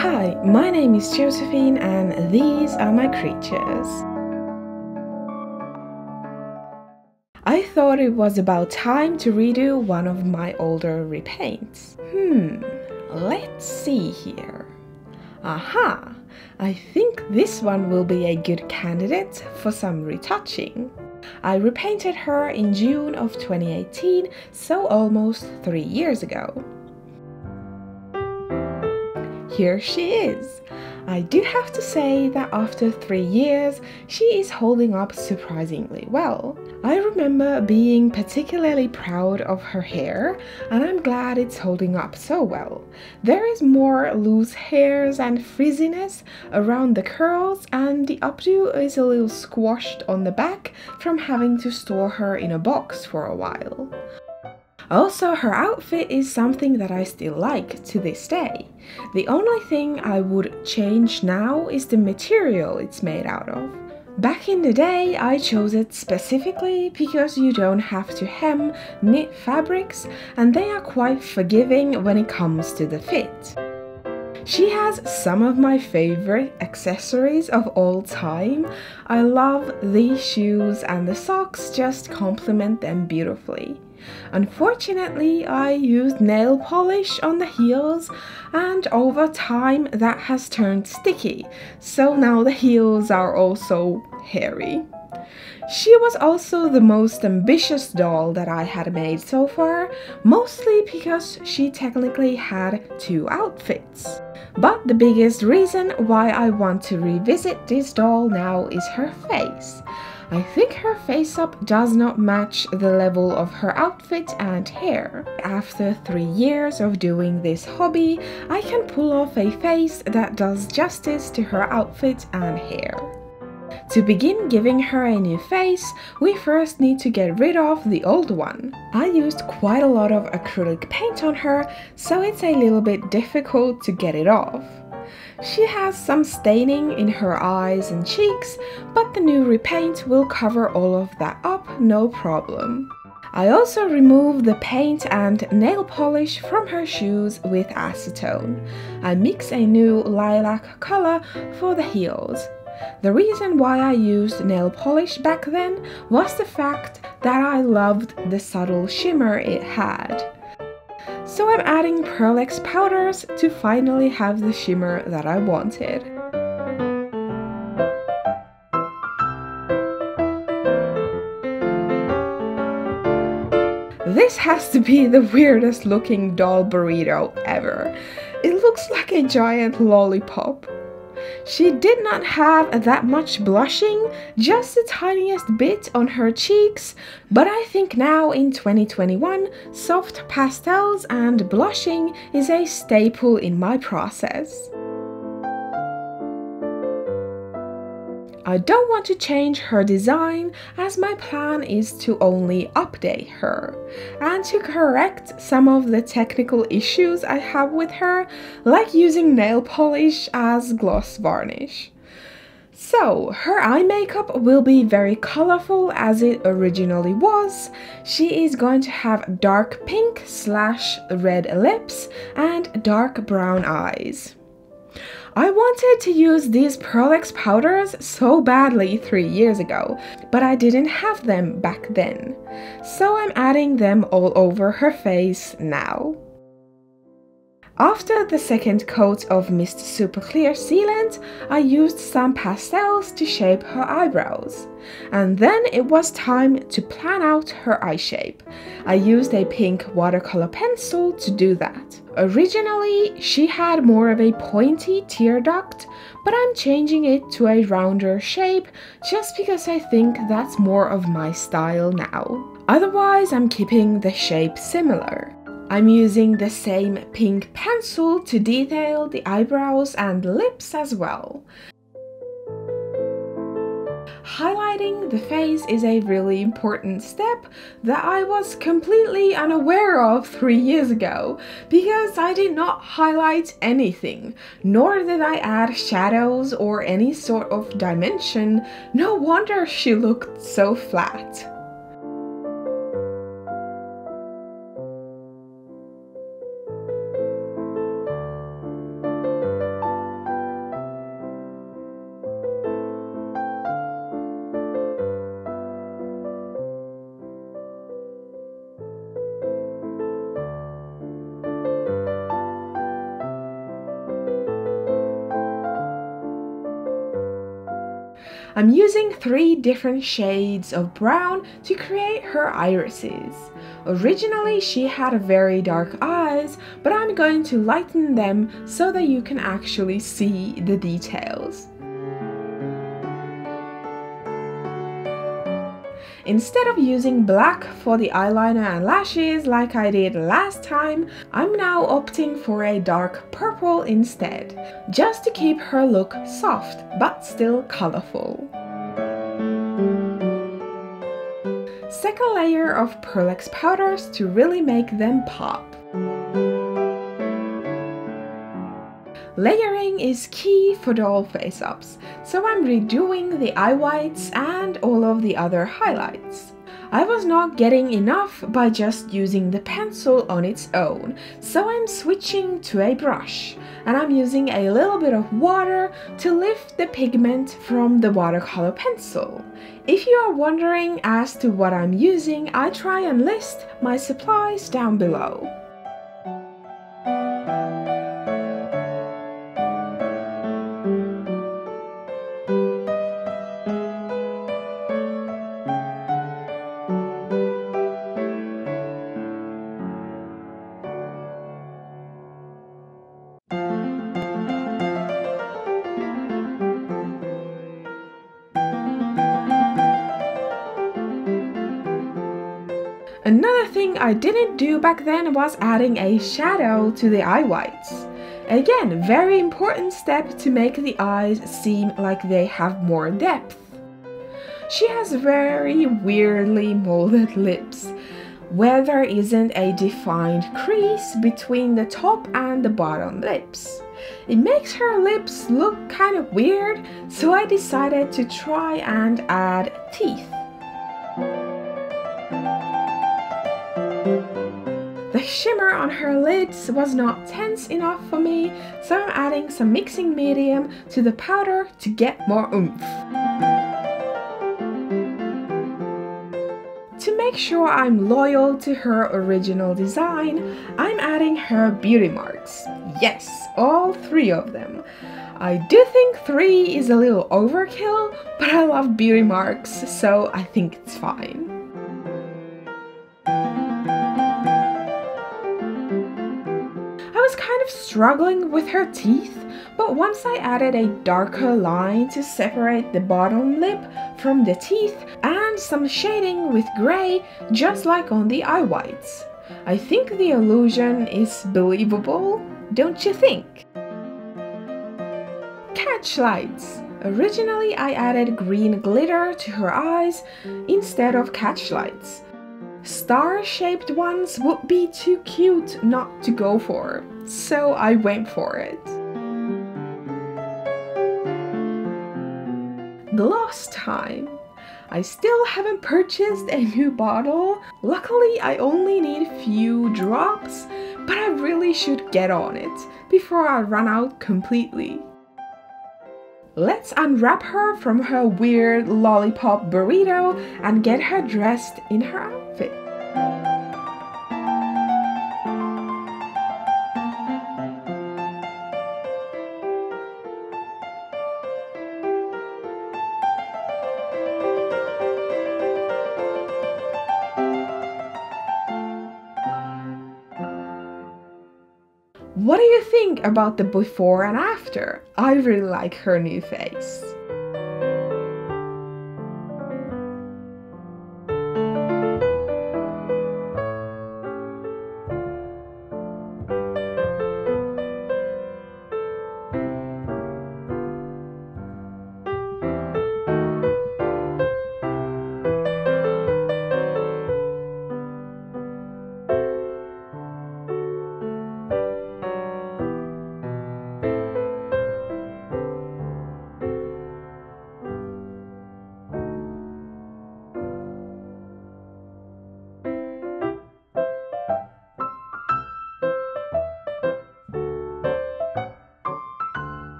Hi, my name is Josephine and these are my creatures. I thought it was about time to redo one of my older repaints. Let's see here. Aha! I think this one will be a good candidate for some retouching. I repainted her in June of 2018, so almost 3 years ago. Here she is. I do have to say that after 3 years, she is holding up surprisingly well. I remember being particularly proud of her hair, and I'm glad it's holding up so well. There is more loose hairs and frizziness around the curls, and the updo is a little squashed on the back from having to store her in a box for a while. Also, her outfit is something that I still like to this day. The only thing I would change now is the material it's made out of. Back in the day, I chose it specifically because you don't have to hem knit fabrics and they are quite forgiving when it comes to the fit. She has some of my favorite accessories of all time. I love these shoes and the socks just complement them beautifully. Unfortunately, I used nail polish on the heels and over time that has turned sticky, so now the heels are also hairy. She was also the most ambitious doll that I had made so far, mostly because she technically had 2 outfits. But the biggest reason why I want to revisit this doll now is her face. I think her face-up does not match the level of her outfit and hair. After 3 years of doing this hobby, I can pull off a face that does justice to her outfit and hair. To begin giving her a new face, we first need to get rid of the old one. I used quite a lot of acrylic paint on her, so it's a little bit difficult to get it off. She has some staining in her eyes and cheeks, but the new repaint will cover all of that up, no problem. I also removed the paint and nail polish from her shoes with acetone. I mix a new lilac color for the heels. The reason why I used nail polish back then was the fact that I loved the subtle shimmer it had. So I'm adding Pearl X powders to finally have the shimmer that I wanted. This has to be the weirdest looking doll burrito ever. It looks like a giant lollipop. She did not have that much blushing, just the tiniest bit on her cheeks, but I think now in 2021, soft pastels and blushing is a staple in my process. I don't want to change her design as my plan is to only update her and to correct some of the technical issues I have with her, like using nail polish as gloss varnish. So, her eye makeup will be very colorful as it originally was. She is going to have dark pink/red lips and dark brown eyes. I wanted to use these Pearl X powders so badly 3 years ago, but I didn't have them back then. So I'm adding them all over her face now. After the second coat of Ms.SuperClear sealant, I used some pastels to shape her eyebrows. And then it was time to plan out her eye shape. I used a pink watercolor pencil to do that. Originally, she had more of a pointy tear duct, but I'm changing it to a rounder shape just because I think that's more of my style now. Otherwise, I'm keeping the shape similar. I'm using the same pink pencil to detail the eyebrows and lips as well. Highlighting the face is a really important step that I was completely unaware of 3 years ago because I did not highlight anything, nor did I add shadows or any sort of dimension. No wonder she looked so flat. I'm using 3 different shades of brown to create her irises. Originally, she had very dark eyes, but I'm going to lighten them so that you can actually see the details. Instead of using black for the eyeliner and lashes like I did last time, I'm now opting for a dark purple instead, just to keep her look soft but still colorful. Second layer of Pearlex powders to really make them pop. Layering is key for doll face-ups, so I'm redoing the eye whites and all of the other highlights. I was not getting enough by just using the pencil on its own, so I'm switching to a brush, and I'm using a little bit of water to lift the pigment from the watercolor pencil. If you are wondering as to what I'm using, I try and list my supplies down below. Another thing I didn't do back then was adding a shadow to the eye whites. Again, very important step to make the eyes seem like they have more depth. She has very weirdly molded lips, where there isn't a defined crease between the top and the bottom lips. It makes her lips look kind of weird, so I decided to try and add teeth. The shimmer on her lids was not tense enough for me, so I'm adding some mixing medium to the powder to get more oomph. To make sure I'm loyal to her original design, I'm adding her beauty marks. Yes, all 3 of them. I do think 3 is a little overkill, but I love beauty marks, so I think it's fine. I was kind of struggling with her teeth, but once I added a darker line to separate the bottom lip from the teeth and some shading with grey, just like on the eye whites, I think the illusion is believable, don't you think? Catch lights. Originally I added green glitter to her eyes instead of catch lights. Star-shaped ones would be too cute not to go for, so I went for it. Gloss time! I still haven't purchased a new bottle. Luckily, I only need few drops, but I really should get on it before I run out completely. Let's unwrap her from her weird lollipop burrito and get her dressed in her outfit. What do you think about the before and after? I really like her new face.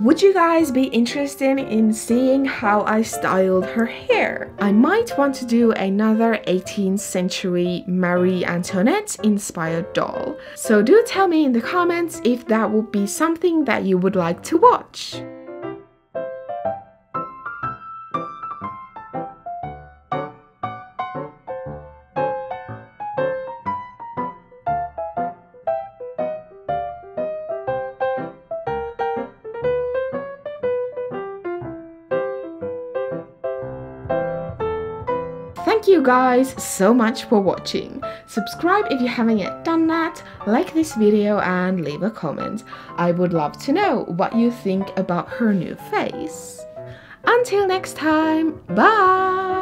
Would you guys be interested in seeing how I styled her hair? I might want to do another 18th century Marie Antoinette inspired doll. So do tell me in the comments if that would be something that you would like to watch. Thank you guys so much for watching. Subscribe if you haven't yet done that, like this video and leave a comment. I would love to know what you think about her new face. Until next time, bye!